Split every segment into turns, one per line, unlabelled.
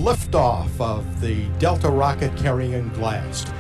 liftoff of the Delta rocket carrying Blast.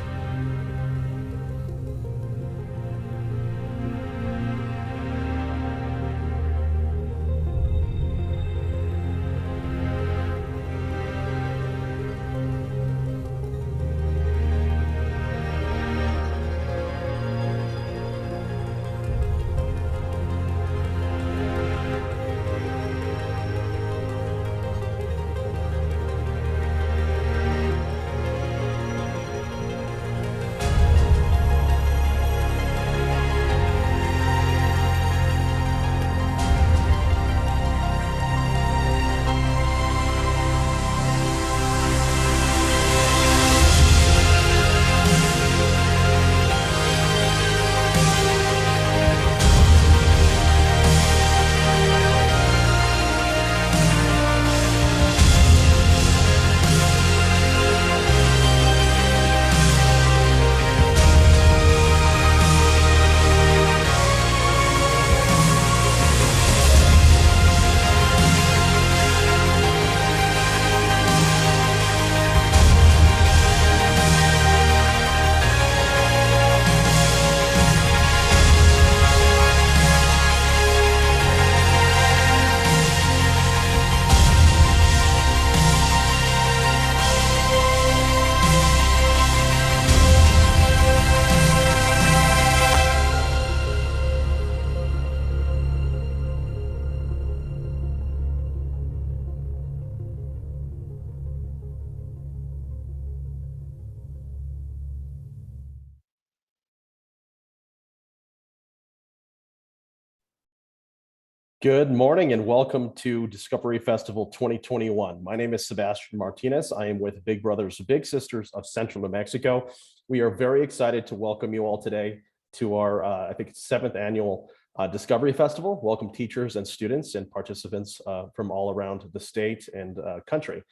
Good morning and welcome to Discovery Festival 2021. My name is Sebastian Martinez. I am with Big Brothers Big Sisters of Central New Mexico. We are very excited to welcome you all today to our, I think it's 7th annual Discovery Festival. Welcome teachers and students and participants from all around the state and country.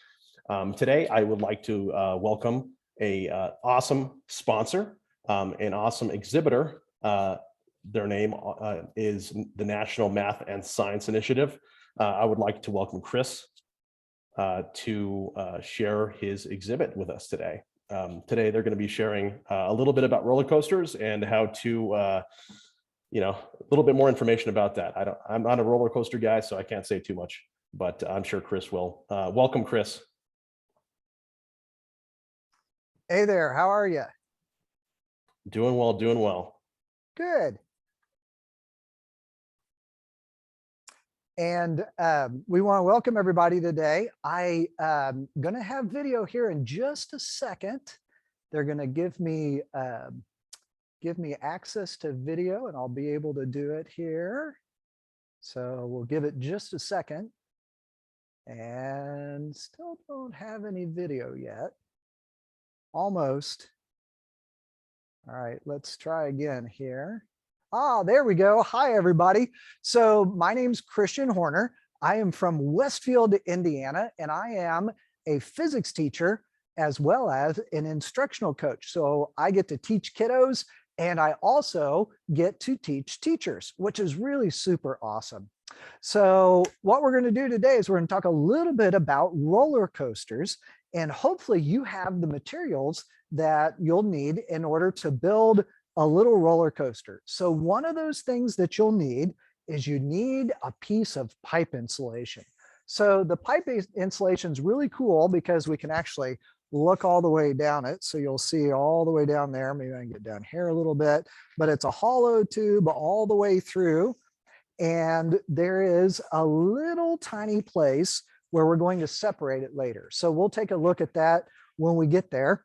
Today, I would like to welcome a awesome sponsor, an awesome exhibitor. Their name is the National Math and Science Initiative. I would like to welcome Chris to share his exhibit with us today. Today, they're going to be sharing a little bit about roller coasters and how to, a little bit more information about that. I'm not a roller coaster guy, so I can't say too much, but I'm sure Chris will. Welcome, Chris.
Hey there, how are you?
Doing well, doing well.
Good. And we want to welcome everybody today. I'm going to have video here in just a second. They're going to give me access to video, and I'll be able to do it here. So we'll give it just a second. And still don't have any video yet. Almost. All right, let's try again here. Ah, there we go. Hi, everybody. So my name's Christian Horner. I am from Westfield, Indiana, and I am a physics teacher as well as an instructional coach. So I get to teach kiddos, and I also get to teach teachers, which is really super awesome. So what we're going to do today is we're going to talk a little bit about roller coasters, and hopefully you have the materials that you'll need in order to build a little roller coaster. So one of those things that you'll need is you need a piece of pipe insulation. So the pipe insulation is really cool because we can actually look all the way down it. So you'll see all the way down there. Maybe I can get down here a little bit, but it's a hollow tube all the way through. And there is a little tiny place where we're going to separate it later. So we'll take a look at that when we get there.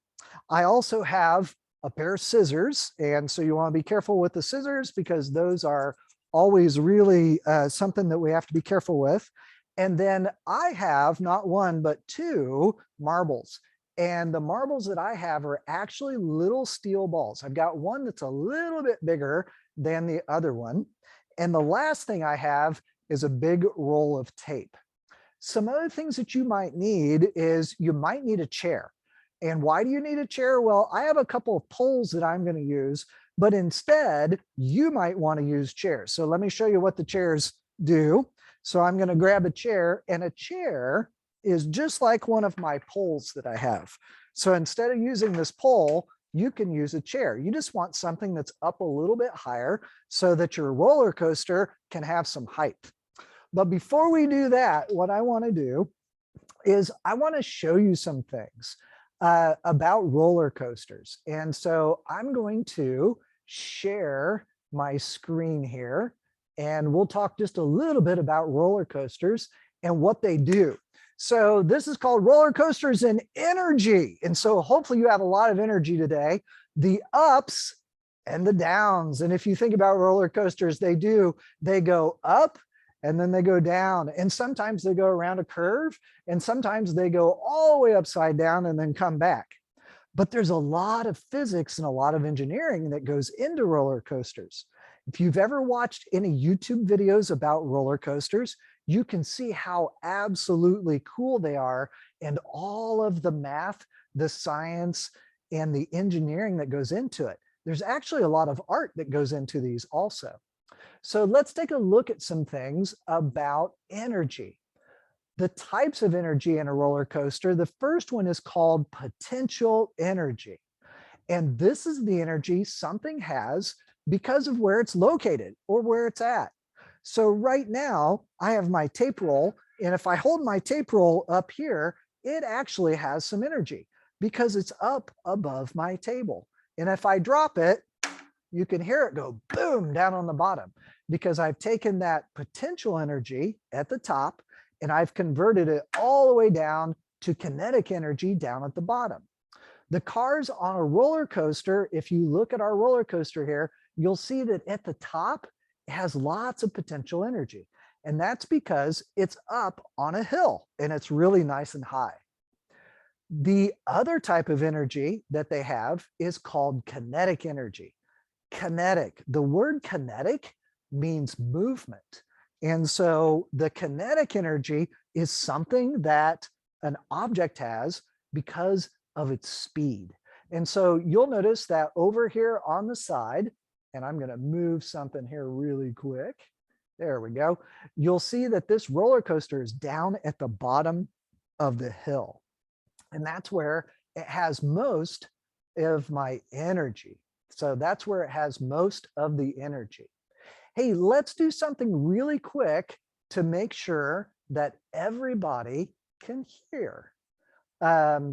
I also have a pair of scissors. And so you want to be careful with the scissors because those are always really something that we have to be careful with. And then I have not one, but 2 marbles. And the marbles that I have are actually little steel balls. I've got one that's a little bit bigger than the other one. And the last thing I have is a big roll of tape. Some other things that you might need is you might need a chair. And why do you need a chair? Well, I have a couple of poles that I'm going to use, but instead you might want to use chairs. So let me show you what the chairs do. So I'm going to grab a chair, and a chair is just like one of my poles that I have. So instead of using this pole, you can use a chair. You just want something that's up a little bit higher so that your roller coaster can have some height. But before we do that, what I want to do is I want to show you some things about roller coasters. And so I'm going to share my screen here, and we'll talk just a little bit about roller coasters and what they do. So this is called Roller Coasters and Energy. And so hopefully you have a lot of energy today, the ups and the downs. And if you think about roller coasters, they go up and then they go down. And sometimes they go around a curve, and sometimes they go all the way upside down and then come back. But there's a lot of physics and a lot of engineering that goes into roller coasters. If you've ever watched any YouTube videos about roller coasters, you can see how absolutely cool they are, and all of the math, the science, and the engineering that goes into it. There's actually a lot of art that goes into these also. So let's take a look at some things about energy. The types of energy in a roller coaster, the first one is called potential energy. And this is the energy something has because of where it's located or where it's at. So right now I have my tape roll, and if I hold my tape roll up here, it actually has some energy because it's up above my table. And if I drop it, you can hear it go boom down on the bottom, because I've taken that potential energy at the top and I've converted it all the way down to kinetic energy down at the bottom. The cars on a roller coaster, if you look at our roller coaster here, you'll see that at the top, it has lots of potential energy. And that's because it's up on a hill and it's really nice and high. The other type of energy that they have is called kinetic energy. Kinetic, the word kinetic means movement. And so the kinetic energy is something that an object has because of its speed. And so you'll notice that over here on the side, and I'm going to move something here really quick. There we go. You'll see that this roller coaster is down at the bottom of the hill. And that's where it has most of my energy. So that's where it has most of the energy. Hey, let's do something really quick to make sure that everybody can hear.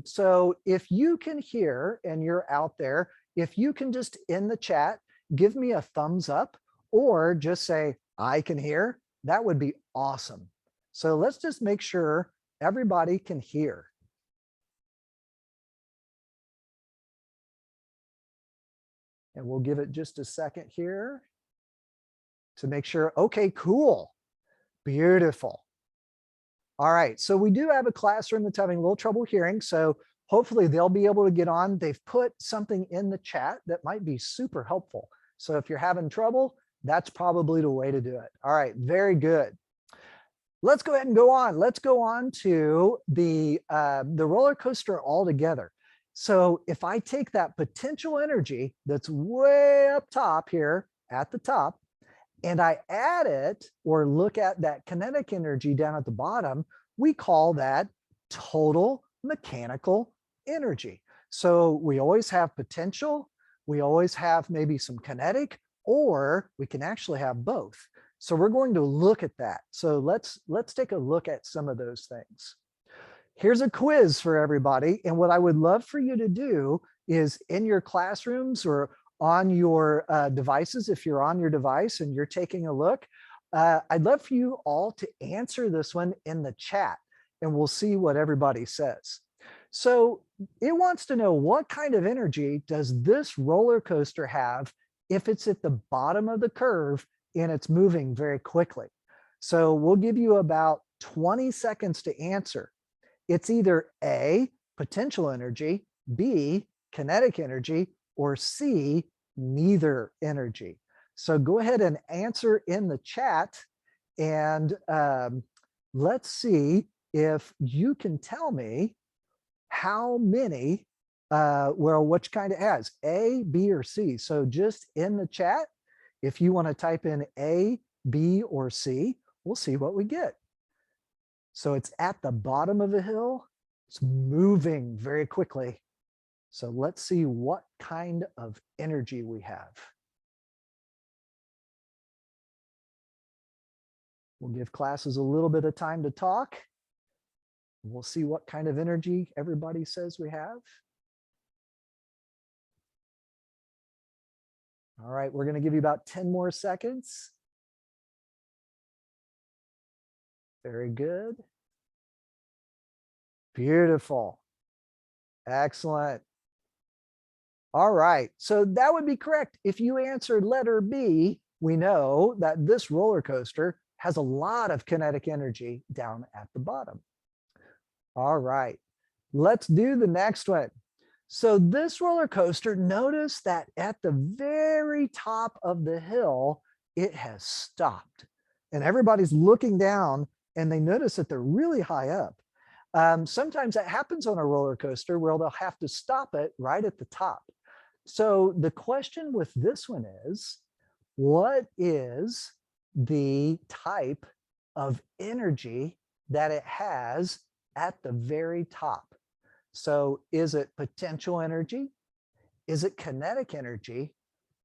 So if you can hear and you're out there, if you can just in the chat, give me a thumbs up or just say, I can hear, that would be awesome. So let's just make sure everybody can hear. And we'll give it just a second here to make sure. Okay, cool. Beautiful. All right, so we do have a classroom that's having a little trouble hearing, so hopefully they'll be able to get on. They've put something in the chat that might be super helpful. So if you're having trouble, that's probably the way to do it. All right, very good. Let's go ahead and go on. Let's go on to the roller coaster altogether. So if I take that potential energy that's way up top here at the top, and I add it or look at that kinetic energy down at the bottom, we call that total mechanical energy. So we always have potential, we always have maybe some kinetic, or we can actually have both. So we're going to look at that. So let's take a look at some of those things. Here's a quiz for everybody. And what I would love for you to do is in your classrooms or on your devices, if you're on your device and you're taking a look, I'd love for you all to answer this one in the chat, and we'll see what everybody says. So it wants to know, what kind of energy does this roller coaster have if it's at the bottom of the curve and it's moving very quickly? So we'll give you about 20 seconds to answer. It's either A, potential energy, B, kinetic energy, or C, neither energy. So go ahead and answer in the chat, and let's see if you can tell me how many, well, which kind it has, A, B, or C. So just in the chat, if you want to type in A, B, or C, we'll see what we get. So it's at the bottom of the hill. It's moving very quickly. So let's see what kind of energy we have. We'll give classes a little bit of time to talk. We'll see what kind of energy everybody says we have. All right, we're going to give you about 10 more seconds. Very good. Beautiful. Excellent. All right, so that would be correct. If you answered letter B, we know that this roller coaster has a lot of kinetic energy down at the bottom. All right, let's do the next one. So this roller coaster, notice that at the very top of the hill, it has stopped. And everybody's looking down and they notice that they're really high up. Sometimes that happens on a roller coaster where they'll have to stop it right at the top. So the question with this one is, what is the type of energy that it has at the very top? So is it potential energy? Is it kinetic energy?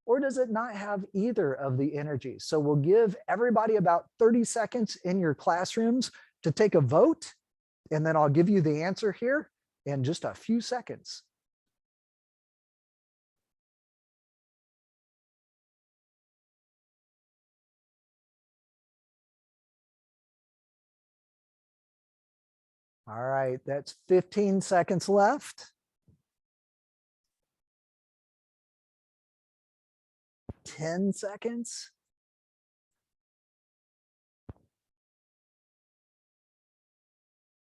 Or does it not have either of the energies? So we'll give everybody about 30 seconds in your classrooms to take a vote, and then I'll give you the answer here in just a few seconds. All right, that's 15 seconds left. 10 seconds.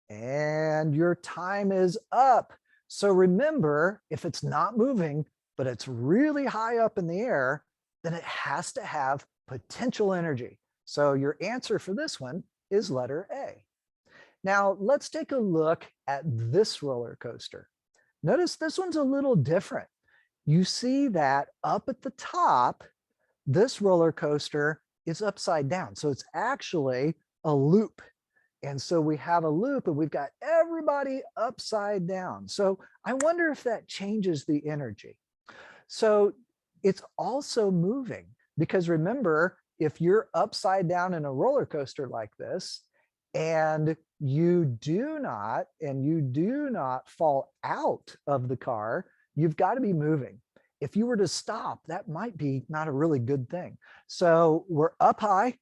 And your time is up. So remember, if it's not moving, but it's really high up in the air, then it has to have potential energy. So your answer for this one is letter A. Now let's take a look at this roller coaster. Notice this one's a little different. You see that up at the top, this roller coaster is upside down. So it's actually a loop. And so we have a loop and we've got everybody upside down. So I wonder if that changes the energy. So it's also moving because remember, if you're upside down in a roller coaster like this, and you do not fall out of the car, you've got to be moving. If you were to stop, that might be not a really good thing. So we're up high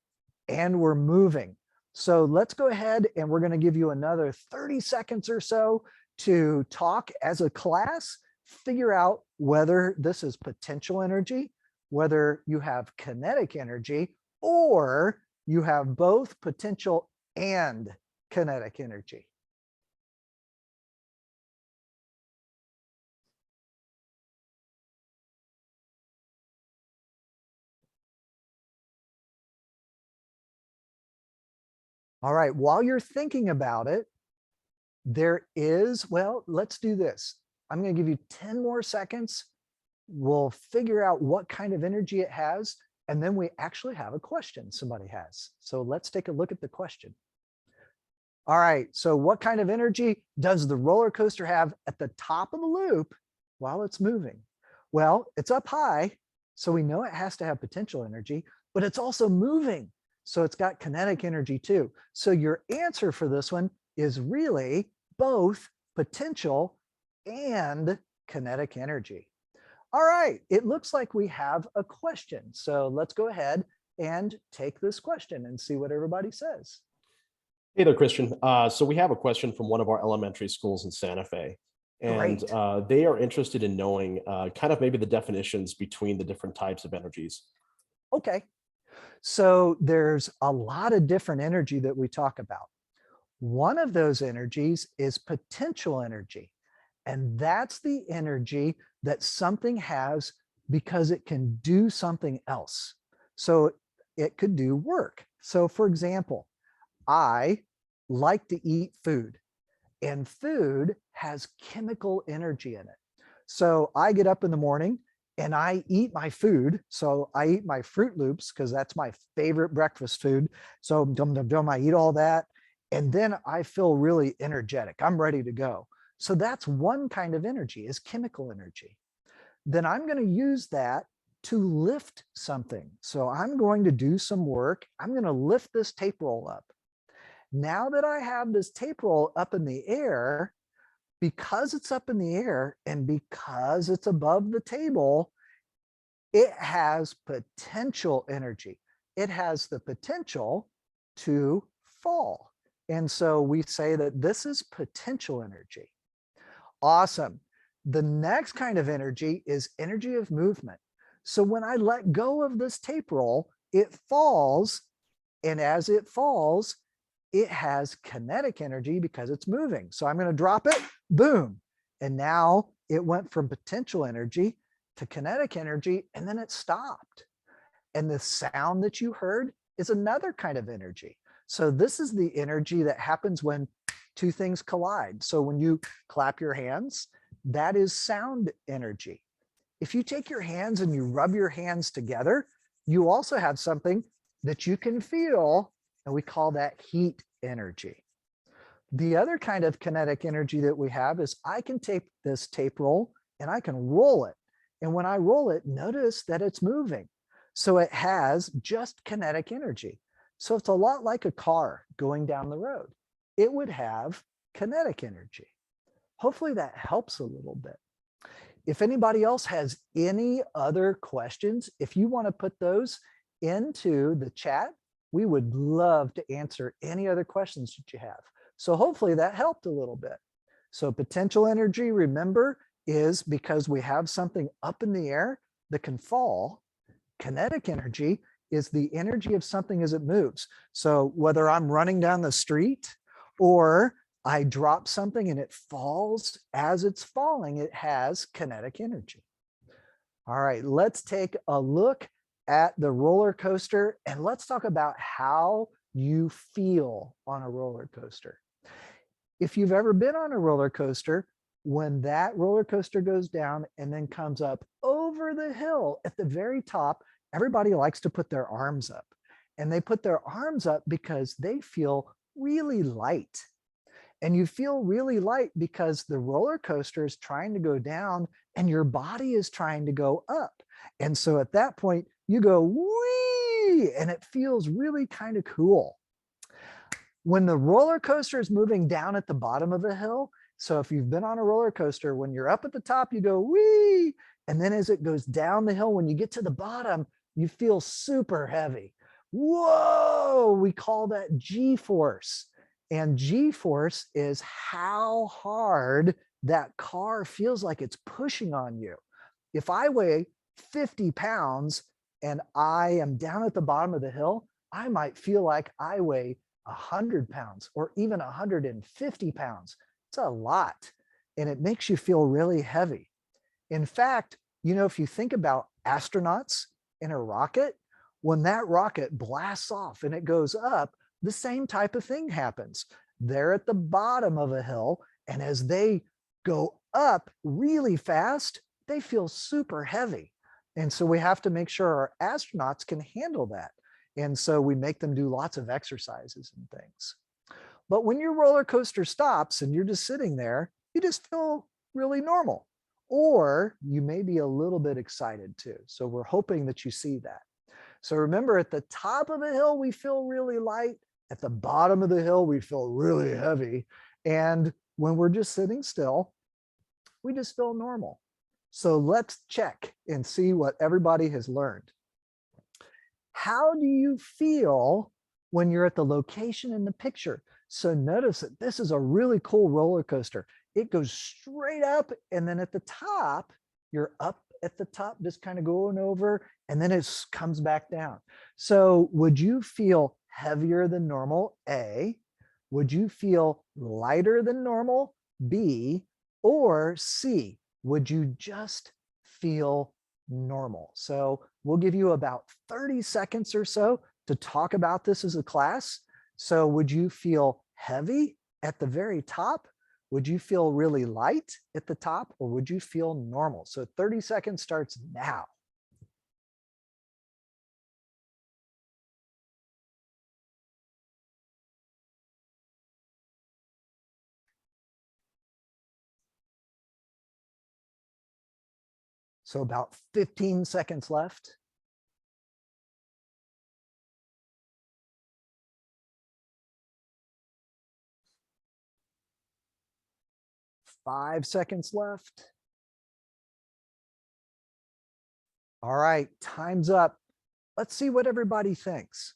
and we're moving. So let's go ahead and we're going to give you another 30 seconds or so to talk as a class, figure out whether this is potential energy, whether you have kinetic energy, or you have both potential and kinetic energy. All right, while you're thinking about it, there is, well, let's do this. I'm going to give you 10 more seconds. We'll figure out what kind of energy it has, and then we actually have a question somebody has. So let's take a look at the question. All right, so what kind of energy does the roller coaster have at the top of the loop while it's moving? Well, it's up high, so we know it has to have potential energy, but it's also moving. So it's got kinetic energy too. So your answer for this one is really both potential and kinetic energy. All right, it looks like we have a question. So let's go ahead and take this question and see what everybody says.
Hey there, Christian. So we have a question from one of our elementary schools in Santa Fe. And they are interested in knowing kind of maybe the definitions between the different types of energies.
Okay. So there's a lot of different energy that we talk about. One of those energies is potential energy. And that's the energy that something has because it can do something else. So it could do work. So for example, I like to eat food, and food has chemical energy in it. So I get up in the morning and I eat my food. So I eat my Fruit Loops because that's my favorite breakfast food. So dum dum dum, I eat all that. And then I feel really energetic. I'm ready to go. So that's one kind of energy, is chemical energy. Then I'm going to use that to lift something. So I'm going to do some work. I'm going to lift this tape roll up. Now that I have this tape roll up in the air, because it's up in the air and because it's above the table, it has potential energy. It has the potential to fall. And so we say that this is potential energy. Awesome. The next kind of energy is energy of movement. So when I let go of this tape roll, it falls. And as it falls, it has kinetic energy because it's moving. So I'm going to drop it, boom. And now it went from potential energy to kinetic energy, and then it stopped. And the sound that you heard is another kind of energy. So this is the energy that happens when two things collide. So when you clap your hands, that is sound energy. If you take your hands and you rub your hands together, you also have something that you can feel, and we call that heat energy. The other kind of kinetic energy that we have is I can take this tape roll and I can roll it. And when I roll it, notice that it's moving. So it has just kinetic energy. So it's a lot like a car going down the road. It would have kinetic energy. Hopefully that helps a little bit. If anybody else has any other questions, if you want to put those into the chat, we would love to answer any other questions that you have. So hopefully that helped a little bit. So potential energy, remember, is because we have something up in the air that can fall. Kinetic energy is the energy of something as it moves. So whether I'm running down the street or I drop something and it falls, as it's falling, it has kinetic energy. All right, let's take a look at the roller coaster and let's talk about how you feel on a roller coaster. If you've ever been on a roller coaster, when that roller coaster goes down and then comes up over the hill at the very top, everybody likes to put their arms up. And they put their arms up because they feel really light. And you feel really light because the roller coaster is trying to go down and your body is trying to go up. And so at that point, you go, wee, and it feels really kind of cool. When the roller coaster is moving down at the bottom of a hill, so if you've been on a roller coaster, when you're up at the top, you go, wee, and then as it goes down the hill, when you get to the bottom, you feel super heavy. Whoa, we call that G-force. And G-force is how hard that car feels like it's pushing on you. If I weigh 50 pounds and I am down at the bottom of the hill, I might feel like I weigh 100 pounds or even 150 pounds. It's a lot. And it makes you feel really heavy. In fact, you know, if you think about astronauts in a rocket, when that rocket blasts off and it goes up, the same type of thing happens. They're at the bottom of a hill, and as they go up really fast, they feel super heavy. And so we have to make sure our astronauts can handle that. And so we make them do lots of exercises and things. But when your roller coaster stops and you're just sitting there, you just feel really normal. Or you may be a little bit excited too. So we're hoping that you see that. So remember, at the top of the hill, we feel really light. At the bottom of the hill, we feel really heavy. And when we're just sitting still, we just feel normal. So let's check and see what everybody has learned. How do you feel when you're at the location in the picture? So notice that this is a really cool roller coaster. It goes straight up, and then at the top, you're up at the top, just kind of going over, and then it comes back down. So would you feel heavier than normal? A. Would you feel lighter than normal? B. Or C. Would you just feel normal? So we'll give you about 30 seconds or so to talk about this as a class. So would you feel heavy at the very top? Would you feel really light at the top, or would you feel normal? So 30 seconds starts now. So about 15 seconds left. 5 seconds left. All right, time's up. Let's see what everybody thinks.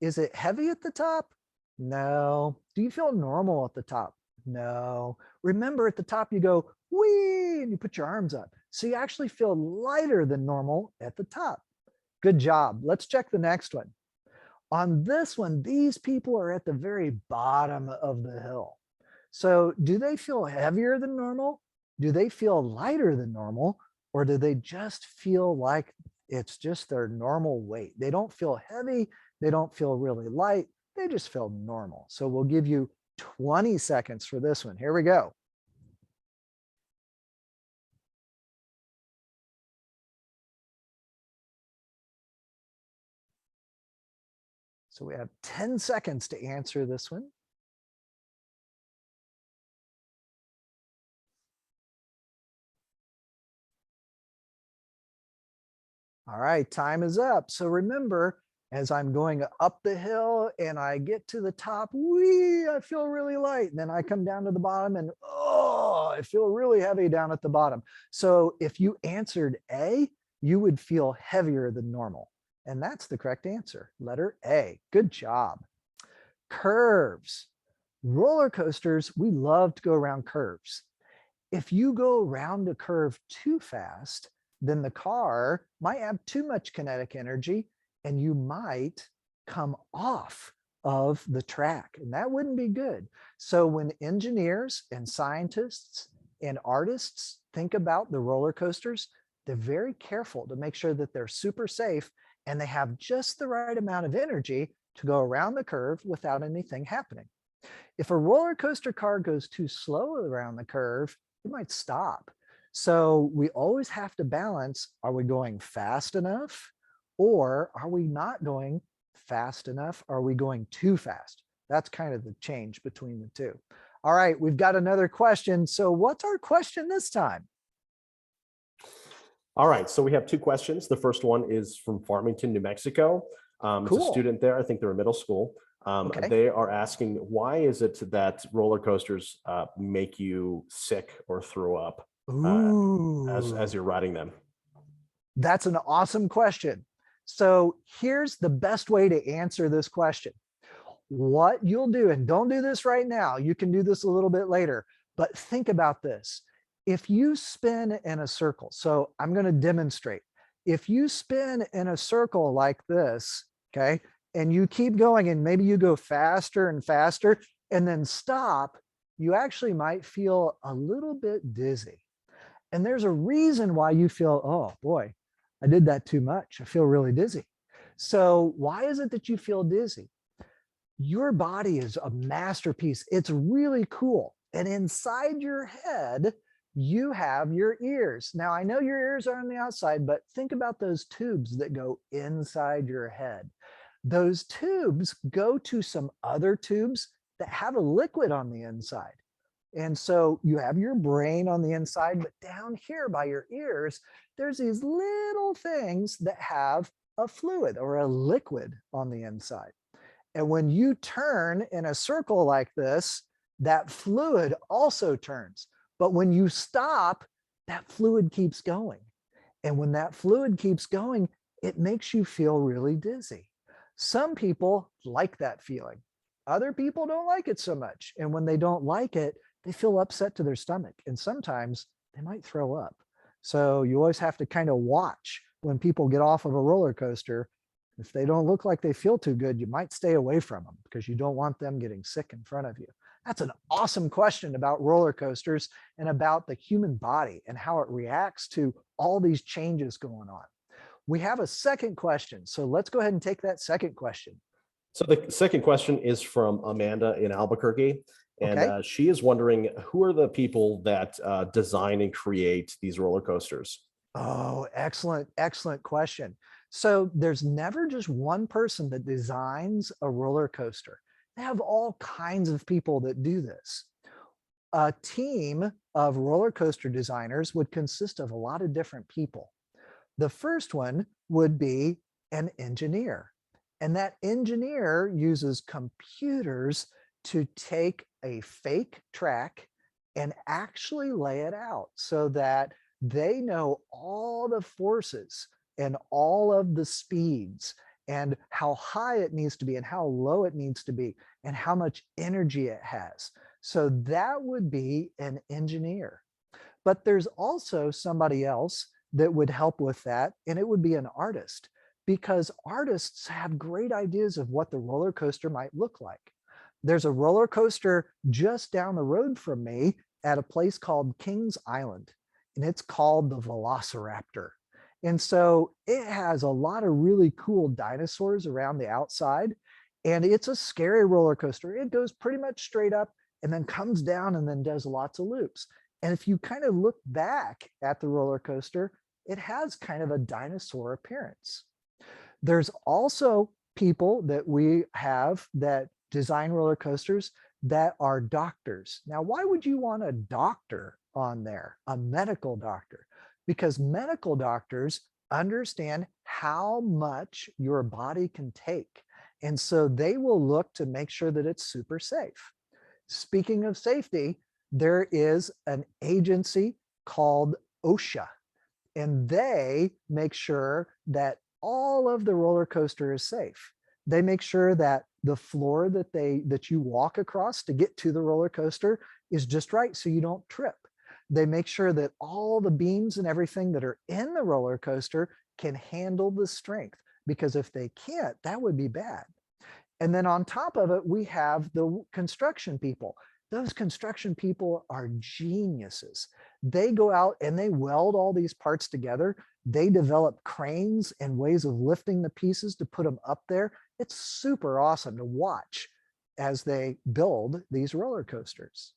Is it heavy at the top? No. Do you feel normal at the top? No. Remember, at the top you go, wee, and you put your arms up. So you actually feel lighter than normal at the top. Good job. Let's check the next one. On this one, these people are at the very bottom of the hill. So do they feel heavier than normal? Do they feel lighter than normal? Or do they just feel like it's just their normal weight? They don't feel heavy. They don't feel really light. They just feel normal. So we'll give you 20 seconds for this one. Here we go. So we have 10 seconds to answer this one. All right, time is up. So remember, as I'm going up the hill and I get to the top, wee, I feel really light. And then I come down to the bottom and, oh, I feel really heavy down at the bottom. So if you answered A, you would feel heavier than normal. And that's the correct answer, letter A. Good job. Curves. Roller coasters, we love to go around curves. If you go around a curve too fast, then the car might have too much kinetic energy and you might come off of the track, and that wouldn't be good. So when engineers and scientists and artists think about the roller coasters, they're very careful to make sure that they're super safe and they have just the right amount of energy to go around the curve without anything happening. If a roller coaster car goes too slow around the curve, it might stop. So we always have to balance, are we going fast enough or are we not going fast enough? Are we going too fast? That's kind of the change between the two. All right, we've got another question. So what's our question this time?
All right, so we have two questions. The first one is from Farmington, New Mexico. It's
Cool.
a student there. I think they're in middle school.
Okay.
They are asking, why is it that roller coasters make you sick or throw up as you're riding them?
That's an awesome question. So here's the best way to answer this question. What you'll do, and don't do this right now, you can do this a little bit later, but think about this. If you spin in a circle, so I'm going to demonstrate. If you spin in a circle like this, okay, and you keep going and maybe you go faster and faster and then stop, you actually might feel a little bit dizzy. And there's a reason why you feel, oh boy, I did that too much. I feel really dizzy. So why is it that you feel dizzy? Your body is a masterpiece. It's really cool. And inside your head, you have your ears. Now, I know your ears are on the outside, but think about those tubes that go inside your head. Those tubes go to some other tubes that have a liquid on the inside. And so you have your brain on the inside, but down here by your ears, there's these little things that have a fluid or a liquid on the inside. And when you turn in a circle like this, that fluid also turns. But when you stop, that fluid keeps going. And when that fluid keeps going, it makes you feel really dizzy. Some people like that feeling. Other people don't like it so much. And when they don't like it, they feel upset to their stomach. And sometimes they might throw up. So you always have to kind of watch when people get off of a roller coaster. If they don't look like they feel too good, you might stay away from them because you don't want them getting sick in front of you. That's an awesome question about roller coasters and about the human body and how it reacts to all these changes going on. We have a second question. So let's go ahead and take that second question.
So the second question is from Amanda in Albuquerque. And
Okay.
she is wondering, who are the people that design and create these roller coasters?
Oh, excellent, excellent question. So there's never just one person that designs a roller coaster. They have all kinds of people that do this. a team of roller coaster designers would consist of a lot of different people. The first one would be an engineer. And that engineer uses computers to take a fake track and actually lay it out so that they know all the forces and all of the speeds and how high it needs to be and how low it needs to be and how much energy it has. So that would be an engineer. But there's also somebody else that would help with that, and it would be an artist, because artists have great ideas of what the roller coaster might look like. There's a roller coaster just down the road from me at a place called Kings Island, and it's called the Velociraptor. And so it has a lot of really cool dinosaurs around the outside, and it's a scary roller coaster. It goes pretty much straight up and then comes down and then does lots of loops. And if you kind of look back at the roller coaster, it has kind of a dinosaur appearance. There's also people that we have that design roller coasters that are doctors. Now, why would you want a doctor on there, a medical doctor? Because medical doctors understand how much your body can take. And so they will look to make sure that it's super safe. Speaking of safety, there is an agency called OSHA, and they make sure that all of the roller coaster is safe. They make sure that the floor that you walk across to get to the roller coaster is just right so you don't trip. They make sure that all the beams and everything that are in the roller coaster can handle the strength, because if they can't, that would be bad. And then on top of it, we have the construction people. Those construction people are geniuses. They go out and they weld all these parts together. They develop cranes and ways of lifting the pieces to put them up there. It's super awesome to watch as they build these roller coasters.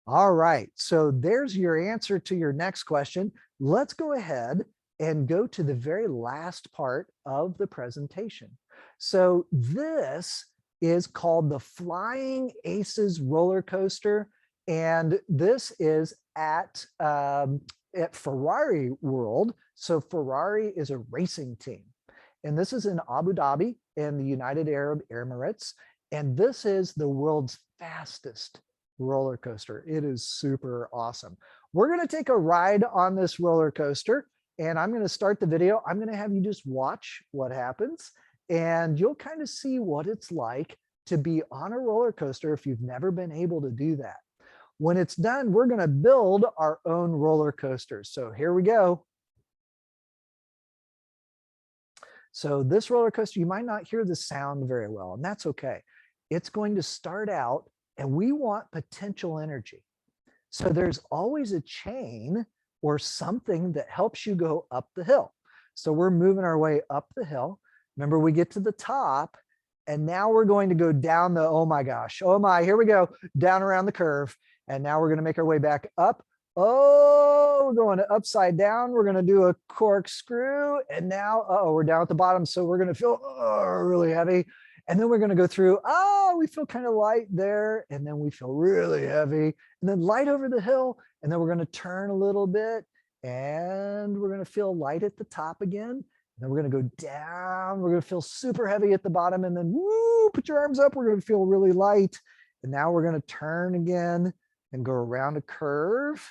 All right, so there's your answer to your next question. Let's go ahead and go to the very last part of the presentation. So this is called the Flying Aces roller coaster, and this is at Ferrari World. So Ferrari is a racing team, and this is in Abu Dhabi in the United Arab Emirates, and this is the world's fastest roller coaster. It is super awesome. We're going to take a ride on this roller coaster, and I'm going to start the video. I'm going to have you just watch what happens, and you'll kind of see what it's like to be on a roller coaster if you've never been able to do that. When it's done, we're going to build our own roller coasters. So here we go. So this roller coaster, you might not hear the sound very well, and that's okay. It's going to start out, and we want potential energy. So there's always a chain or something that helps you go up the hill. So we're moving our way up the hill. Remember, we get to the top, and now we're going to go down the, oh my gosh, oh my, here we go, down around the curve. And now we're going to make our way back up. Oh, we're going to upside down. We're going to do a corkscrew. And now, we're down at the bottom. So we're going to feel really heavy. And then we're going to go through, we feel kind of light there. And then we feel really heavy. And then light over the hill. And then we're going to turn a little bit. And we're going to feel light at the top again. And then we're going to go down. We're going to feel super heavy at the bottom. And then, woo, put your arms up. We're going to feel really light. And now we're going to turn again and go around a curve,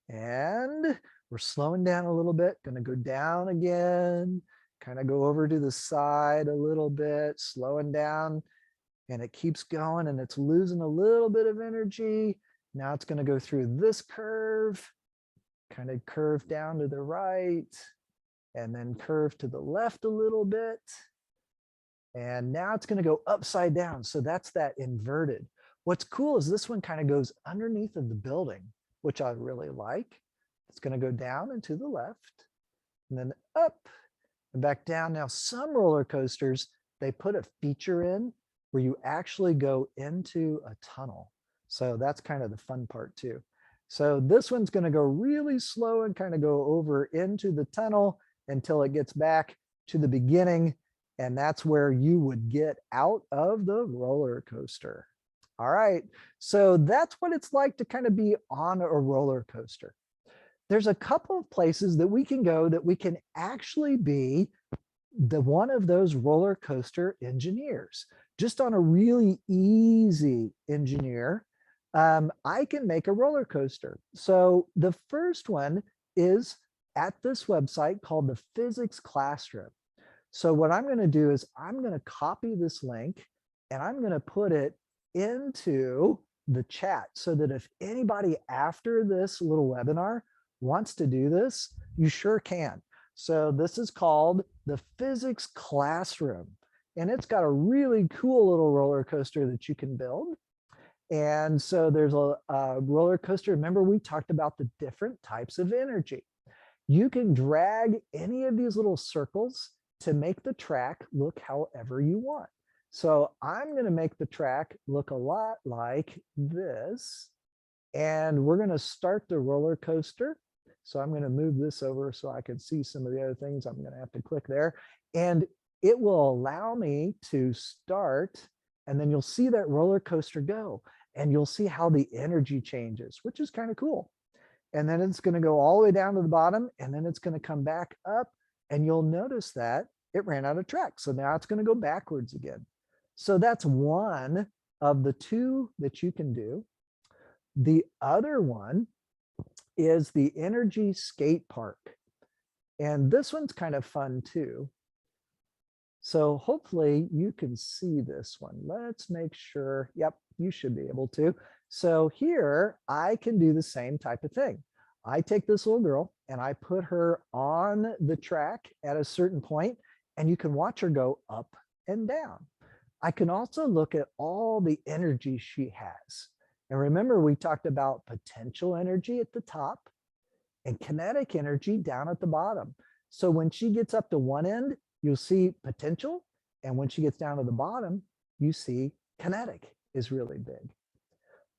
and we're slowing down a little bit, going to go down again, kind of go over to the side a little bit, slowing down, and it keeps going, and it's losing a little bit of energy. Now it's going to go through this curve, kind of curve down to the right, and then curve to the left a little bit. And now it's going to go upside down. So that's that inverted. What's cool is this one kind of goes underneath of the building, which I really like. It's going to go down and to the left, and then up and back down. Now, some roller coasters, they put a feature in where you actually go into a tunnel. So that's kind of the fun part too. So this one's going to go really slow and kind of go over into the tunnel until it gets back to the beginning. And that's where you would get out of the roller coaster. All right. So that's what it's like to kind of be on a roller coaster. There's a couple of places that we can go that we can actually be the one of those roller coaster engineers. Just on a really easy engineer, I can make a roller coaster. So the first one is at this website called the Physics Classroom. So what I'm going to do is I'm going to copy this link and I'm going to put it into the chat so that if anybody after this little webinar wants to do this, you sure can. So this is called the Physics Classroom, and it's got a really cool little roller coaster that you can build. And so there's a roller coaster. Remember, we talked about the different types of energy. You can drag any of these little circles to make the track look however you want. So I'm going to make the track look a lot like this. And we're going to start the roller coaster. So I'm going to move this over so I can see some of the other things. I'm going to have to click there. And it will allow me to start. And then you'll see that roller coaster go. And you'll see how the energy changes, which is kind of cool. And then it's going to go all the way down to the bottom. And then it's going to come back up. And you'll notice that it ran out of track. So now it's going to go backwards again. So that's one of the two that you can do. The other one is the energy skate park. And this one's kind of fun too. So hopefully you can see this one. Let's make sure. Yep, you should be able to. So here I can do the same type of thing. I take this little girl and I put her on the track at a certain point, and you can watch her go up and down. I can also look at all the energy she has. And remember, we talked about potential energy at the top and kinetic energy down at the bottom. So when she gets up to one end, you'll see potential. And when she gets down to the bottom, you see kinetic is really big.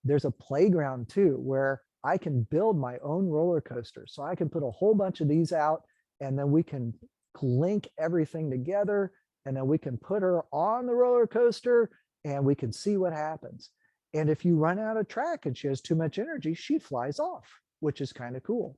There's a playground too, where I can build my own roller coaster. So I can put a whole bunch of these out, and then we can link everything together, and then we can put her on the roller coaster and we can see what happens. And if you run out of track and she has too much energy, she flies off, which is kind of cool.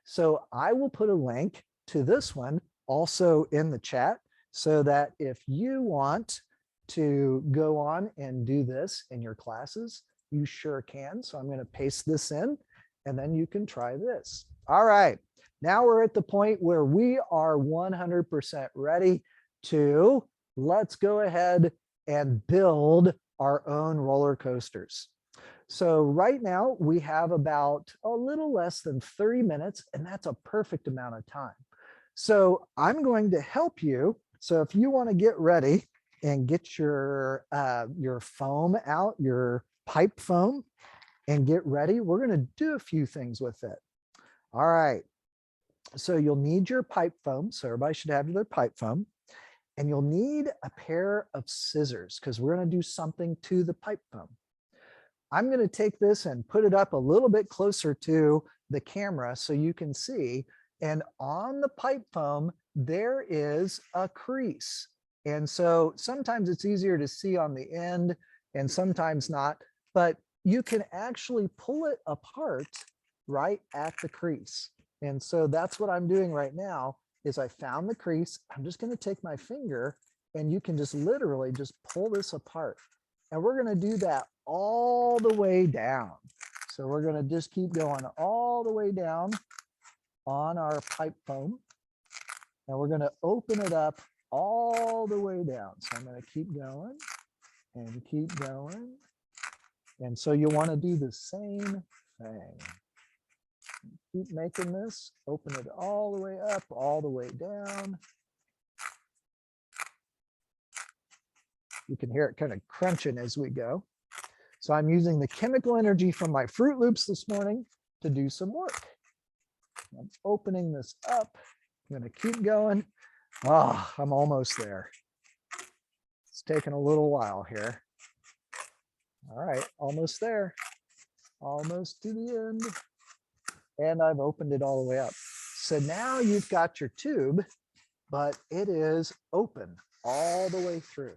So I will put a link to this one also in the chat, so that if you want to go on and do this in your classes, you sure can. So I'm going to paste this in, and then you can try this. All right. Now we're at the point where we are 100% ready to, let's go ahead and build our own roller coasters. So right now we have about a little less than 30 minutes, and that's a perfect amount of time. So I'm going to help you. So if you want to get ready and get your foam out, your pipe foam, and get ready, we're going to do a few things with it. All right. So you'll need your pipe foam. So everybody should have their pipe foam. And you'll need a pair of scissors, because we're going to do something to the pipe foam. I'm going to take this and put it up a little bit closer to the camera so you can see. And on the pipe foam, there is a crease. And so sometimes it's easier to see on the end and sometimes not, but you can actually pull it apart right at the crease. And so that's what I'm doing right now. Is I found the crease. I'm just going to take my finger, and you can just literally just pull this apart. And we're going to do that all the way down. So we're going to just keep going all the way down on our pipe foam. And we're going to open it up all the way down. So I'm going to keep going and keep going. And so you want to do the same thing. Keep making this, open it all the way up, all the way down. You can hear it kind of crunching as we go. So I'm using the chemical energy from my Fruit Loops this morning to do some work. I'm opening this up. I'm going to keep going. Ah, I'm almost there. It's taking a little while here. All right, almost there. Almost to the end. And I've opened it all the way up. So now you've got your tube, but it is open all the way through.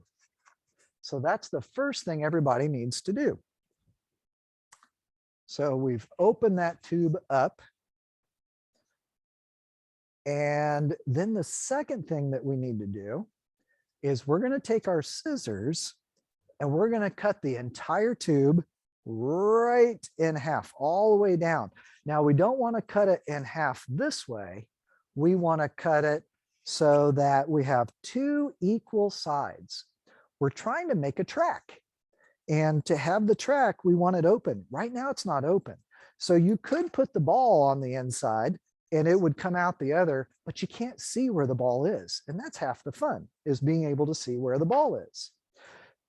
So that's the first thing everybody needs to do. So we've opened that tube up. And then the second thing that we need to do is we're going to take our scissors and we're going to cut the entire tube right in half, all the way down. Now, we don't want to cut it in half this way. We want to cut it so that we have two equal sides. We're trying to make a track. And to have the track, we want it open. Right now, it's not open. So you could put the ball on the inside and it would come out the other, but you can't see where the ball is. And that's half the fun, is being able to see where the ball is.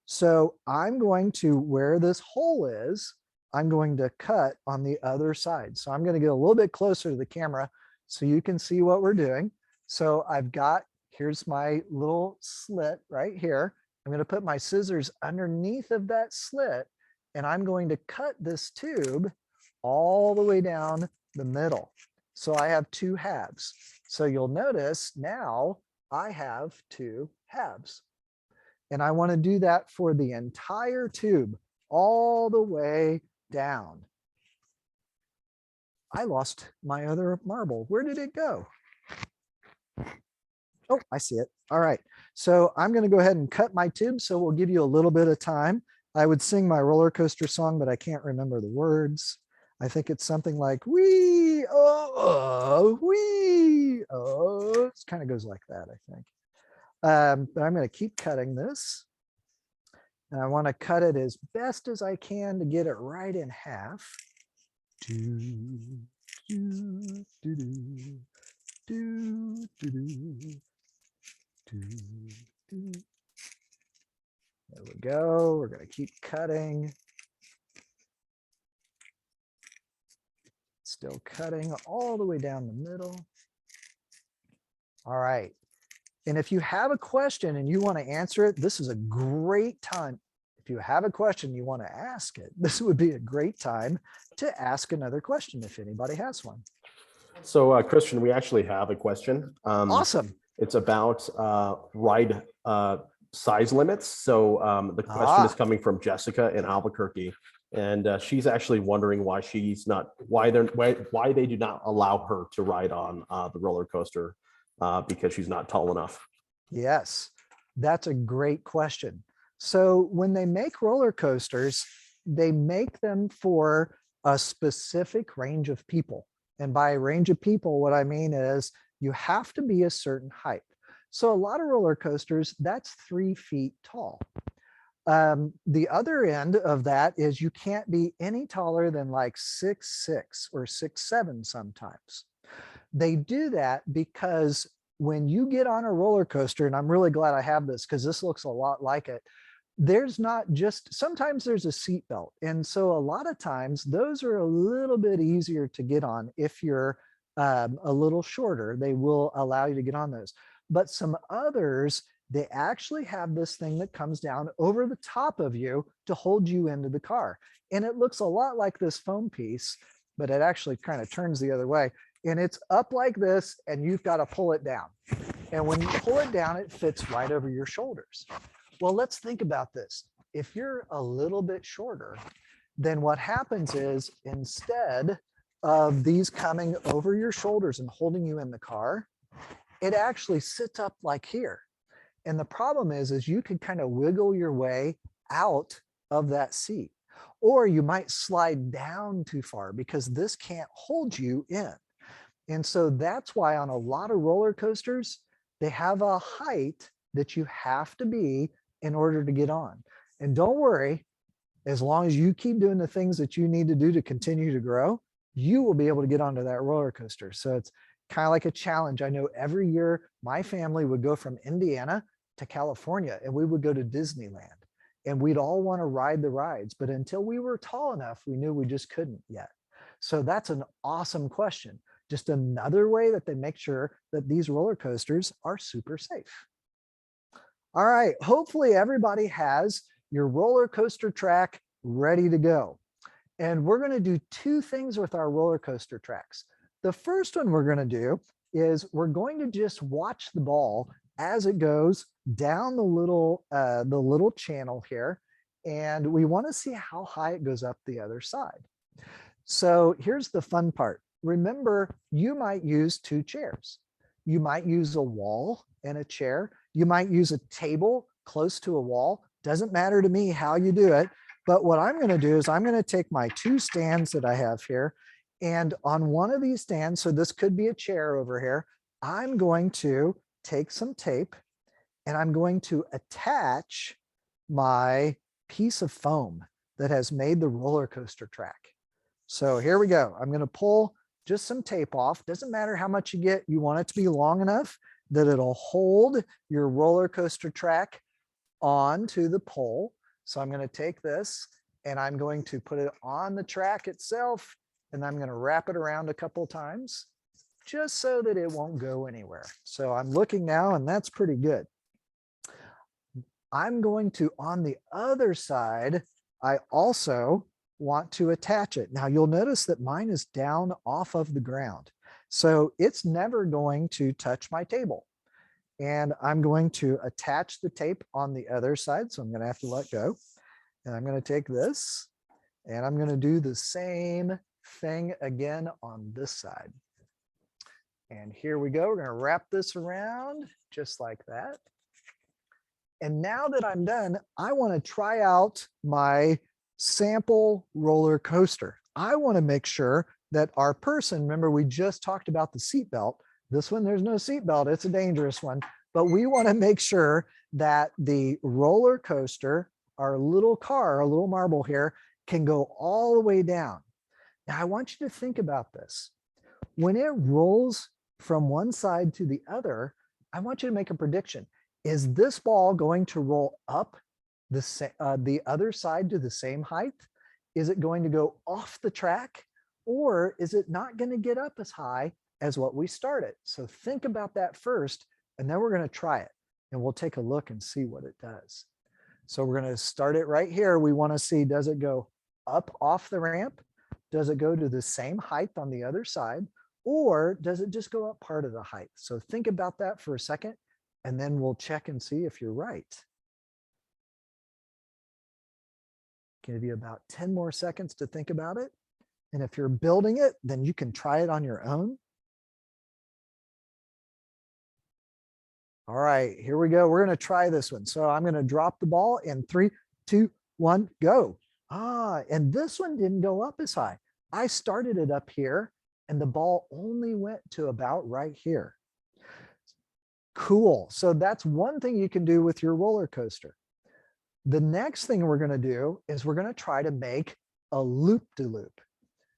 So I'm going to, where this hole is, I'm going to cut on the other side. So I'm going to get a little bit closer to the camera so you can see what we're doing. So I've got, here's my little slit right here. I'm going to put my scissors underneath of that slit, and I'm going to cut this tube all the way down the middle. So I have two halves. So you'll notice now I have two halves. And I want to do that for the entire tube all the way down. I lost my other marble. Where did it go? Oh, I see it. All right. So I'm going to go ahead and cut my tube. So we'll give you a little bit of time. I would sing my roller coaster song, but I can't remember the words. I think it's something like, wee, oh, wee, oh. It kind of goes like that, I think. But I'm going to keep cutting this. And I want to cut it as best as I can to get it right in half. There we go. We're going to keep cutting. Still cutting all the way down the middle. All right. And if you have a question and you want to answer it, this is a great time. If you have a question, you want to ask it, this would be a great time to ask another question if anybody has one.
So Christian, we actually have a question.
Awesome.
It's about ride size limits. So the question is coming from Jessica in Albuquerque, and she's actually wondering why why they do not allow her to ride on the roller coaster because she's not tall enough.
Yes, that's a great question. So when they make roller coasters, they make them for a specific range of people. And by range of people, what I mean is you have to be a certain height. So a lot of roller coasters, that's 3 feet tall. The other end of that is you can't be any taller than like 6'6" or 6'7" sometimes. They do that because when you get on a roller coaster, and I'm really glad I have this because this looks a lot like it, there's not just, sometimes there's a seat belt. And so a lot of times those are a little bit easier to get on. If you're a little shorter, they will allow you to get on those. But some others, they actually have this thing that comes down over the top of you to hold you into the car. And it looks a lot like this foam piece, but it actually kind of turns the other way. And it's up like this, and you've got to pull it down. And when you pull it down, it fits right over your shoulders. Well, let's think about this. If you're a little bit shorter, then what happens is instead of these coming over your shoulders and holding you in the car, it actually sits up like here. And the problem is you could kind of wiggle your way out of that seat, or you might slide down too far because this can't hold you in. And so that's why on a lot of roller coasters, they have a height that you have to be in order to get on. And don't worry, as long as you keep doing the things that you need to do to continue to grow, you will be able to get onto that roller coaster. So it's kind of like a challenge. I know every year my family would go from Indiana to California and we would go to Disneyland and we'd all want to ride the rides. But until we were tall enough, we knew we just couldn't yet. So that's an awesome question. Just another way that they make sure that these roller coasters are super safe. All right, hopefully everybody has your roller coaster track ready to go. And we're going to do 2 things with our roller coaster tracks. The first one we're going to do is we're going to just watch the ball as it goes down the little channel here. And we want to see how high it goes up the other side. So here's the fun part. Remember, you might use two chairs. You might use a wall and a chair. You might use a table close to a wall. Doesn't matter to me how you do it. But what I'm going to do is I'm going to take my two stands that I have here, and on one of these stands, so this could be a chair over here, I'm going to take some tape and I'm going to attach my piece of foam that has made the roller coaster track. So here we go. I'm going to pull just some tape off. Doesn't matter how much you get. You want it to be long enough that it'll hold your roller coaster track onto the pole. So I'm going to take this and I'm going to put it on the track itself, and I'm going to wrap it around a couple of times just so that it won't go anywhere. So I'm looking now, and that's pretty good. I'm going to, on the other side, I also want to attach it. Now you'll notice that mine is down off of the ground. So it's never going to touch my table. And I'm going to attach the tape on the other side. So I'm going to have to let go. And I'm going to take this and I'm going to do the same thing again on this side. And here we go. We're going to wrap this around just like that. And now that I'm done, I want to try out my sample roller coaster. I want to make sure that our person, remember we just talked about the seat belt. This one, there's no seat belt. It's a dangerous one. But we want to make sure that the roller coaster, our little car, our little marble here, can go all the way down. Now I want you to think about this. When it rolls from one side to the other, I want you to make a prediction. Is this ball going to roll up the other side to the same height? Is it going to go off the track? Or is it not going to get up as high as what we started? So think about that first, and then we're going to try it. And we'll take a look and see what it does. So we're going to start it right here. We want to see, does it go up off the ramp? Does it go to the same height on the other side? Or does it just go up part of the height? So think about that for a second, and then we'll check and see if you're right. Give you about 10 more seconds to think about it. And if you're building it, then you can try it on your own. All right, here we go. We're going to try this one. So I'm going to drop the ball in 3, 2, 1, go. And this one didn't go up as high. I started it up here and the ball only went to about right here. Cool. So that's one thing you can do with your roller coaster. The next thing we're going to do is we're going to try to make a loop-de-loop.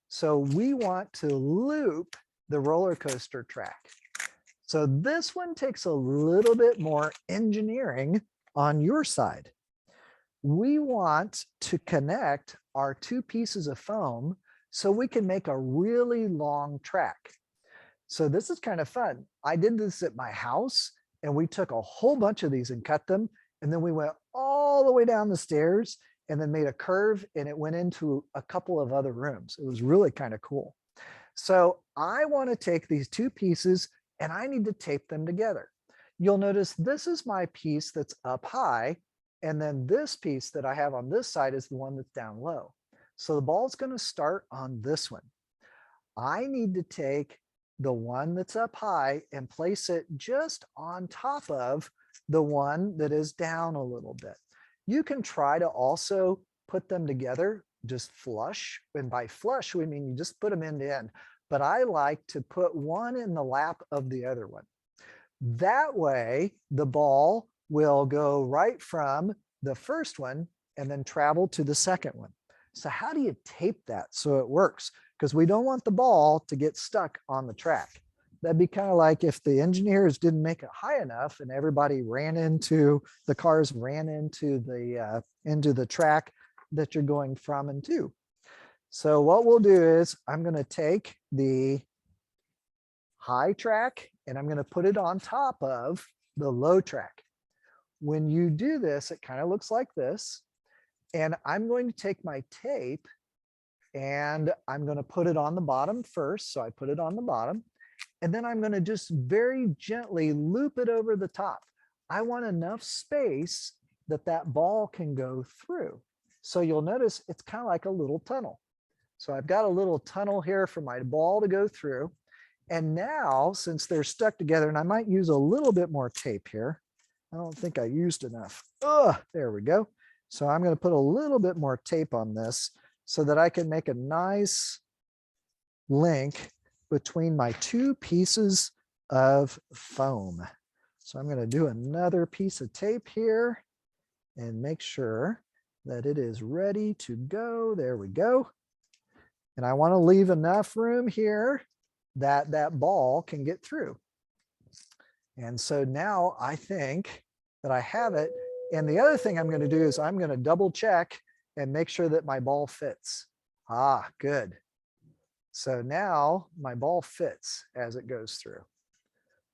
So we want to loop the roller coaster track. So this one takes a little bit more engineering on your side. We want to connect our two pieces of foam so we can make a really long track. So this is kind of fun. I did this at my house and we took a whole bunch of these and cut them. And then we went all the way down the stairs and then made a curve and it went into a couple of other rooms. It was really kind of cool. So I want to take these two pieces and I need to tape them together. You'll notice this is my piece that's up high. And then this piece that I have on this side is the one that's down low. So the ball's going to start on this one. I need to take the one that's up high and place it just on top of the one that is down a little bit. You can try to also put them together just flush. And by flush, we mean you just put them end to end. But I like to put one in the lap of the other one. That way, the ball will go right from the first one and then travel to the second one. So how do you tape that so it works? Because we don't want the ball to get stuck on the track. That'd be kind of like if the engineers didn't make it high enough and everybody ran into, the cars ran into the track that you're going from and to. So what we'll do is I'm going to take the high track and I'm going to put it on top of the low track. When you do this, it kind of looks like this. And I'm going to take my tape and I'm going to put it on the bottom first. So I put it on the bottom and then I'm going to just very gently loop it over the top. I want enough space that that ball can go through. So you'll notice it's kind of like a little tunnel. So I've got a little tunnel here for my ball to go through. And now, since they're stuck together, and I might use a little bit more tape here. I don't think I used enough. There we go. So I'm going to put a little bit more tape on this so that I can make a nice link between my two pieces of foam. So I'm going to do another piece of tape here and make sure that it is ready to go. There we go. And I want to leave enough room here that that ball can get through. And so now I think that I have it. And the other thing I'm going to do is I'm going to double check and make sure that my ball fits. Ah, good. So now my ball fits as it goes through.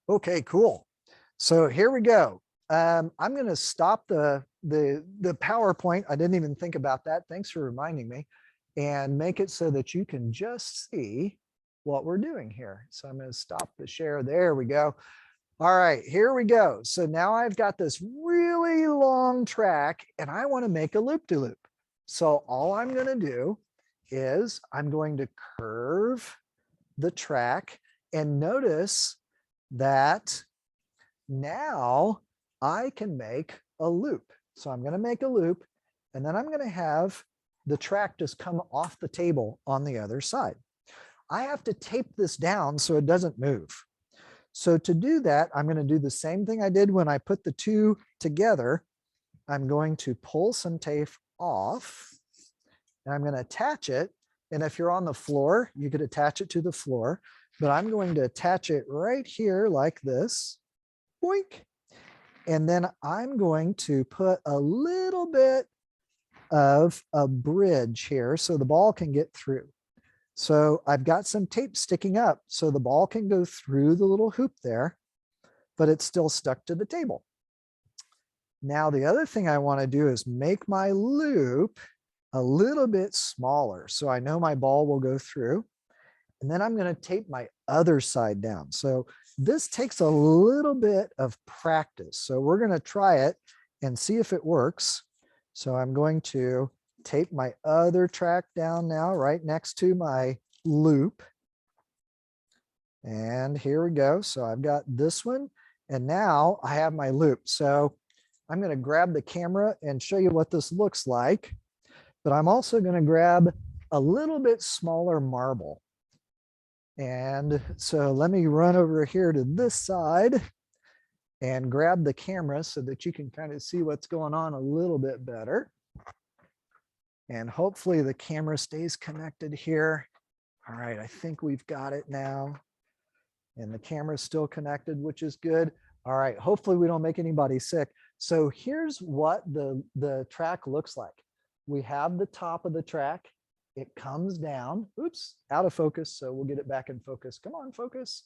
Okay, cool. So here we go. I'm going to stop the PowerPoint. I didn't even think about that. Thanks for reminding me. And make it so that you can just see what we're doing here. So I'm going to stop the share. There we go. All right, here we go. So now I've got this really long track and I want to make a loop-de-loop. So all I'm going to do is I'm going to curve the track, and notice that now I can make a loop. So I'm going to make a loop, and then I'm going to have the track just come off the table on the other side. I have to tape this down so it doesn't move. So to do that, I'm going to do the same thing I did when I put the two together. I'm going to pull some tape off, and I'm going to attach it. And if you're on the floor, you could attach it to the floor, but I'm going to attach it right here like this. Boink. And then I'm going to put a little bit of a bridge here so the ball can get through. So I've got some tape sticking up so the ball can go through the little hoop there, but it's still stuck to the table. Now, the other thing I want to do is make my loop a little bit smaller so I know my ball will go through. And then I'm going to tape my other side down. So this takes a little bit of practice. So we're going to try it and see if it works. So I'm going to tape my other track down now right next to my loop. And here we go. So I've got this one, and now I have my loop. So I'm going to grab the camera and show you what this looks like. But I'm also going to grab a little bit smaller marble. And so let me run over here to this side and grab the camera so that you can kind of see what's going on a little bit better. And hopefully the camera stays connected here. All right, I think we've got it now. And the camera's still connected, which is good. All right, hopefully we don't make anybody sick. So here's what the track looks like. We have the top of the track. It comes down. Oops, out of focus. So we'll get it back in focus. Come on, focus.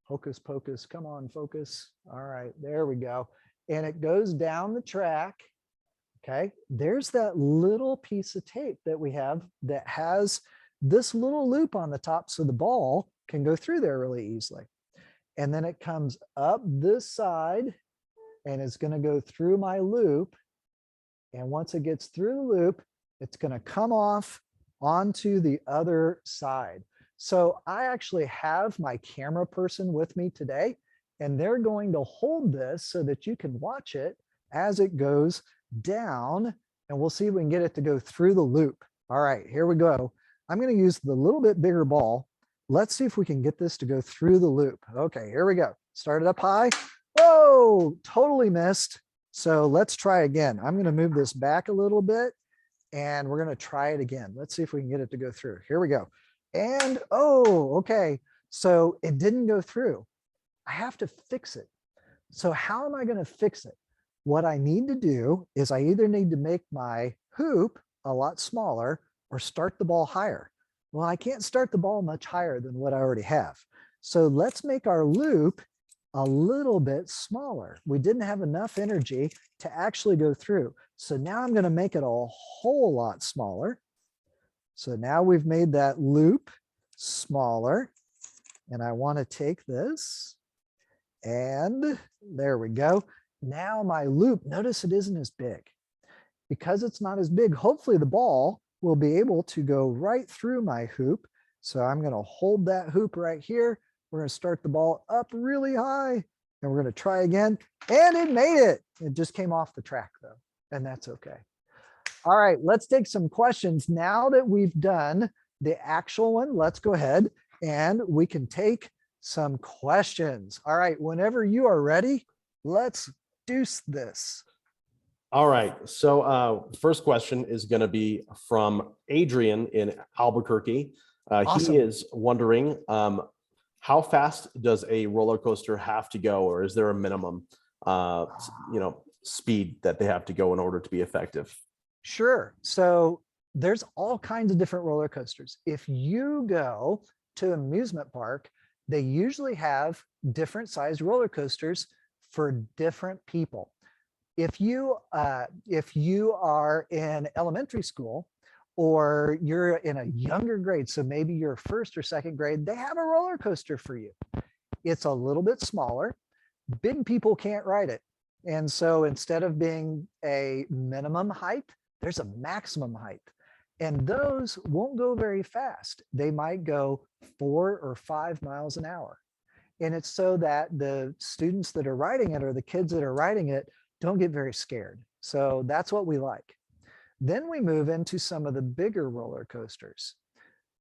Hocus pocus, come on, focus. All right, there we go. And it goes down the track. Okay, there's that little piece of tape that we have that has this little loop on the top so the ball can go through there really easily. And then it comes up this side and it's going to go through my loop. And once it gets through the loop, it's going to come off onto the other side. So I actually have my camera person with me today, and they're going to hold this so that you can watch it as it goes down, and we'll see if we can get it to go through the loop. All right, here we go. I'm going to use the little bit bigger ball. Let's see if we can get this to go through the loop. Okay, here we go. Start it up high. Whoa, totally missed. So let's try again. I'm going to move this back a little bit, and we're going to try it again. Let's see if we can get it to go through. Here we go. And oh, okay. So it didn't go through. I have to fix it. So how am I going to fix it? What I need to do is I either need to make my hoop a lot smaller or start the ball higher. Well, I can't start the ball much higher than what I already have. So let's make our loop a little bit smaller. We didn't have enough energy to actually go through. So now I'm going to make it a whole lot smaller. So now we've made that loop smaller, and I want to take this, and there we go. Now my loop, notice it isn't as big. Because it's not as big, hopefully the ball will be able to go right through my hoop. So I'm going to hold that hoop right here. We're going to start the ball up really high, and we're going to try again. And it made it. It just came off the track though, and that's okay. All right, let's take some questions. Now that we've done the actual one, let's go ahead and we can take some questions. All right, whenever you are ready, let's do this.
All right. So first question is going to be from Adrian in Albuquerque.
Awesome.
He is wondering, how fast does a roller coaster have to go, or is there a minimum, speed that they have to go in order to be effective?
Sure. So there's all kinds of different roller coasters. If you go to an amusement park, they usually have different sized roller coasters for different people. If you are in elementary school, or you're in a younger grade, so maybe you're first or second grade, they have a roller coaster for you. It's a little bit smaller. Big people can't ride it. And so instead of being a minimum height, there's a maximum height. And those won't go very fast. They might go 4 or 5 miles an hour. And it's so that the students that are riding it, or the kids that are riding it, don't get very scared. So that's what we like. Then we move into some of the bigger roller coasters.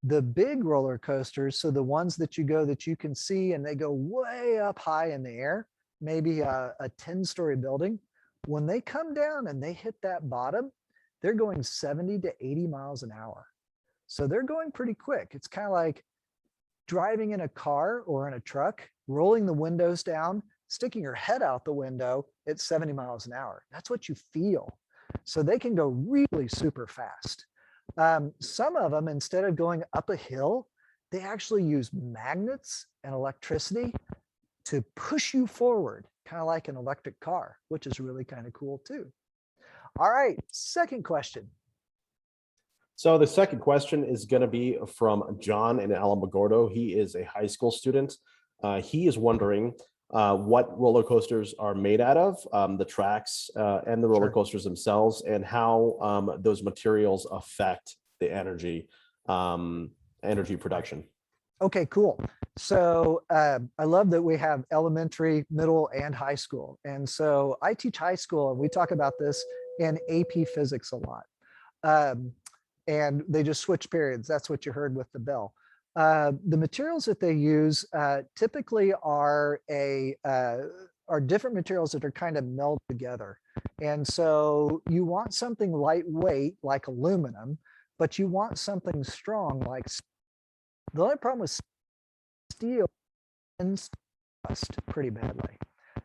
The big roller coasters, so the ones that you go that you can see and they go way up high in the air, maybe a 10-story building. When they come down and they hit that bottom, they're going 70 to 80 miles an hour. So they're going pretty quick. It's kind of like driving in a car or in a truck, rolling the windows down, sticking your head out the window at 70 miles an hour. That's what you feel. So they can go really super fast. Some of them, instead of going up a hill, they actually use magnets and electricity to push you forward, kind of like an electric car, which is really kind of cool too. All right, second question.
So the second question is going to be from John in Alamogordo. He is a high school student. He is wondering what roller coasters are made out of, the tracks and the roller coasters themselves, and how those materials affect the energy production.
Okay, cool. So I love that we have elementary, middle, and high school. And so I teach high school, and we talk about this in AP Physics a lot. And they just switch periods. That's what you heard with the bell. The materials that they use typically are different materials that are kind of melded together. And so you want something lightweight like aluminum, but you want something strong like steel. The only problem with steel is rust pretty badly.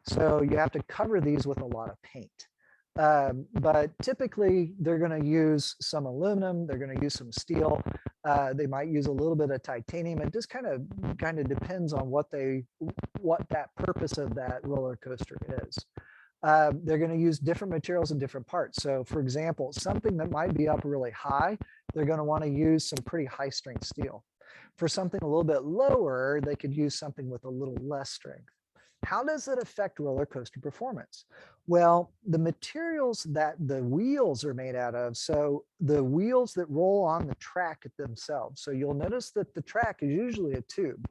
So you have to cover these with a lot of paint. But typically they're going to use some aluminum, they're going to use some steel, they might use a little bit of titanium. It just kind of depends on what that purpose of that roller coaster is. They're going to use different materials in different parts. So for example, something that might be up really high, they're going to want to use some pretty high strength steel. For something a little bit lower, they could use something with a little less strength. How does it affect roller coaster performance? Well, the materials that the wheels are made out of, so the wheels that roll on the track themselves. So you'll notice that the track is usually a tube.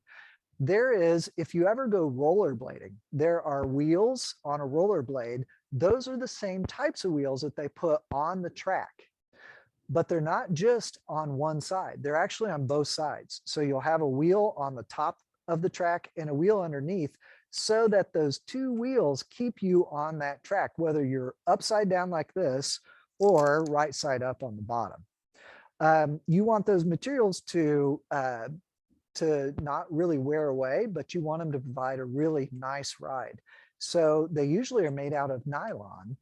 There is, if you ever go rollerblading, there are wheels on a rollerblade. Those are the same types of wheels that they put on the track. But they're not just on one side. They're actually on both sides. So you'll have a wheel on the top of the track and a wheel underneath, so that those two wheels keep you on that track, whether you're upside down like this or right side up on the bottom. You want those materials to not really wear away, but you want them to provide a really nice ride. So they usually are made out of nylon.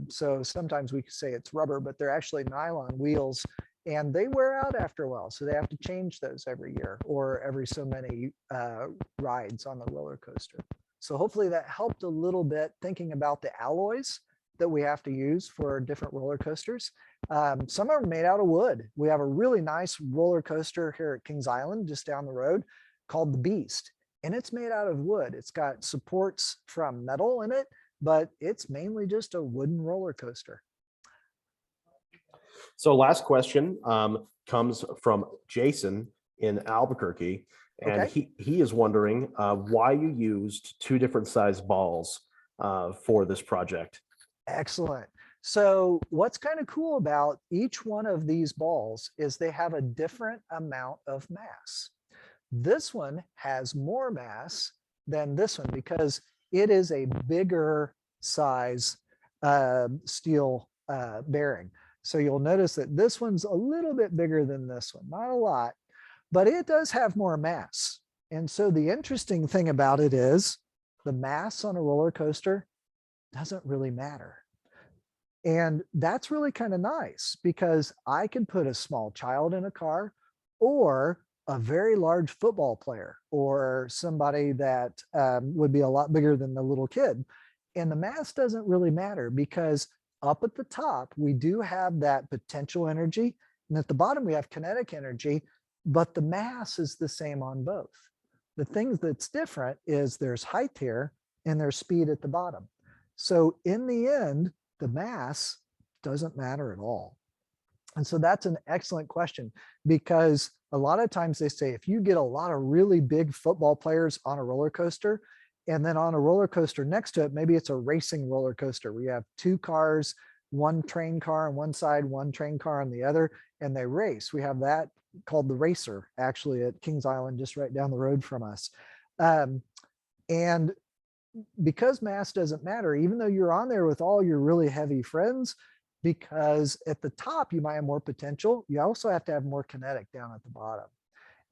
So sometimes we could say it's rubber, but they're actually nylon wheels, and they wear out after a while. So they have to change those every year or every so many rides on the roller coaster. So hopefully that helped a little bit thinking about the alloys that we have to use for different roller coasters. Some are made out of wood. We have a really nice roller coaster here at Kings Island, just down the road, called the Beast. And it's made out of wood. It's got supports from metal in it, but it's mainly just a wooden roller coaster.
So last question comes from Jason in Albuquerque, and
Okay.
he is wondering why you used two different size balls for this project.
Excellent. So what's kind of cool about each one of these balls is they have a different amount of mass. This one has more mass than this one because it is a bigger size steel bearing. So you'll notice that this one's a little bit bigger than this one, not a lot, but it does have more mass. And so the interesting thing about it is the mass on a roller coaster doesn't really matter. And that's really kind of nice because I can put a small child in a car or a very large football player or somebody that would be a lot bigger than the little kid. And the mass doesn't really matter because up at the top, we do have that potential energy. And at the bottom, we have kinetic energy, but the mass is the same on both. The thing that's different is there's height here and there's speed at the bottom. So in the end, the mass doesn't matter at all. And so that's an excellent question because a lot of times they say if you get a lot of really big football players on a roller coaster and then on a roller coaster next to it, maybe it's a racing roller coaster where you have two cars, one train car on one side, one train car on the other, and they race. We have that called the Racer actually at Kings Island, just right down the road from us. And because mass doesn't matter, even though you're on there with all your really heavy friends, because at the top you might have more potential, you also have to have more kinetic down at the bottom.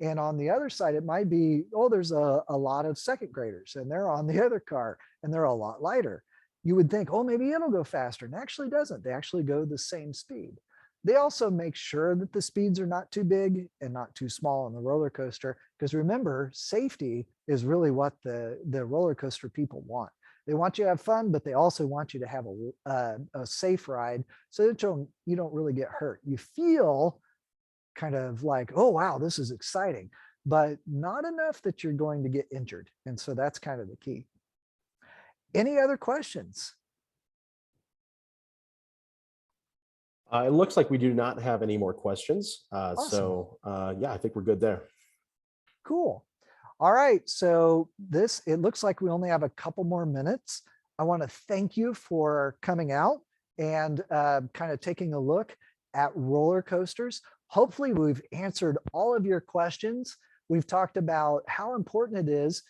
And on the other side, it might be, oh, there's a lot of second graders and they're on the other car and they're a lot lighter. You would think, oh, maybe it'll go faster. And actually doesn't. They actually go the same speed. They also make sure that the speeds are not too big and not too small on the roller coaster. Because remember, safety is really what the roller coaster people want. They want you to have fun, but they also want you to have a safe ride so that you don't really get hurt. You feel kind of like, oh, wow, this is exciting, but not enough that you're going to get injured. And so that's kind of the key. Any other questions?
It looks like we do not have any more questions.
Awesome.
So yeah, I think we're good there.
Cool. All right. So it looks like we only have a couple more minutes. I want to thank you for coming out and kind of taking a look at roller coasters. Hopefully we've answered all of your questions. We've talked about how important it is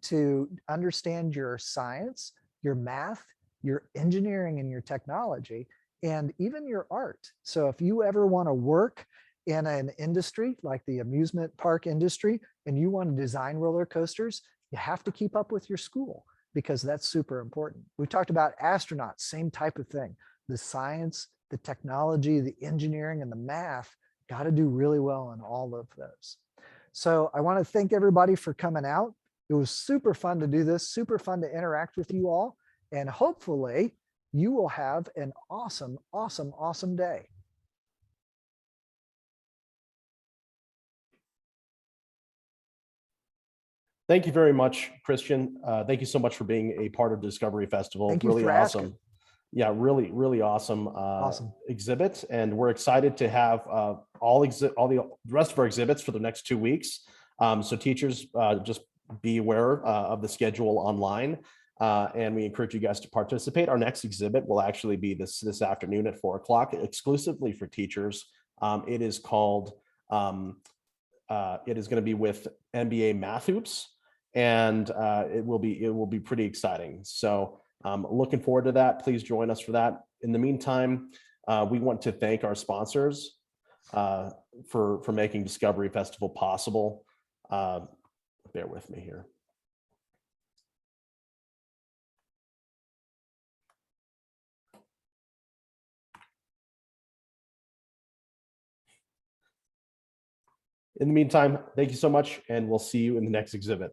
to understand your science, your math, your engineering, and your technology, and even your art. So if you ever want to work in an industry like the amusement park industry and you want to design roller coasters, you have to keep up with your school because that's super important. We talked about astronauts, same type of thing. The science, the technology, the engineering, and the math got to do really well in all of those. So I want to thank everybody for coming out. It was super fun to do this, super fun to interact with you all. And hopefully you will have an awesome, awesome, awesome day.
Thank you very much, Christian. Thank you so much for being a part of Discovery Festival.
Thank you
really
for
awesome.
asking.
Yeah, really, really awesome, exhibit. And we're excited to have all the rest of our exhibits for the next 2 weeks. So teachers, just be aware of the schedule online. And we encourage you guys to participate. Our next exhibit will actually be this afternoon at 4 o'clock, exclusively for teachers. It is called, it is going to be with NBA Math Hoops, and it will be pretty exciting. So looking forward to that. Please join us for that. In the meantime, we want to thank our sponsors for making Discovery Festival possible. Bear with me here. In the meantime, thank you so much, and we'll see you in the next exhibit.